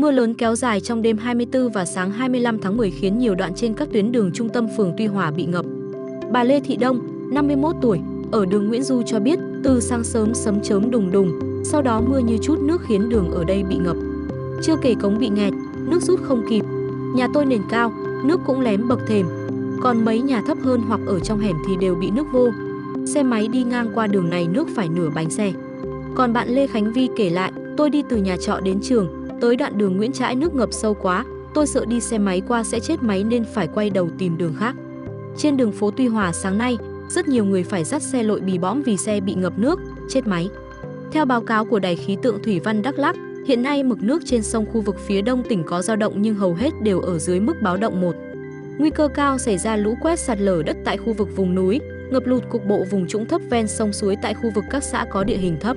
Mưa lớn kéo dài trong đêm 24 và sáng 25 tháng 10 khiến nhiều đoạn trên các tuyến đường trung tâm phường Tuy Hòa bị ngập. Bà Lê Thị Đông, 51 tuổi, ở đường Nguyễn Du cho biết, từ sáng sớm sấm chớm đùng đùng, sau đó mưa như chút nước khiến đường ở đây bị ngập. Chưa kể cống bị nghẹt, nước rút không kịp. Nhà tôi nền cao, nước cũng lém bậc thềm. Còn mấy nhà thấp hơn hoặc ở trong hẻm thì đều bị nước vô. Xe máy đi ngang qua đường này nước phải nửa bánh xe. Còn bạn Lê Khánh Vi kể lại, tôi đi từ nhà trọ đến trường, tới đoạn đường Nguyễn Trãi nước ngập sâu quá, tôi sợ đi xe máy qua sẽ chết máy nên phải quay đầu tìm đường khác. Trên đường phố Tuy Hòa sáng nay, rất nhiều người phải dắt xe lội bì bõm vì xe bị ngập nước, chết máy. Theo báo cáo của Đài khí tượng thủy văn Đắk Lắk, hiện nay mực nước trên sông khu vực phía đông tỉnh có dao động nhưng hầu hết đều ở dưới mức báo động 1. Nguy cơ cao xảy ra lũ quét sạt lở đất tại khu vực vùng núi, ngập lụt cục bộ vùng trũng thấp ven sông suối tại khu vực các xã có địa hình thấp.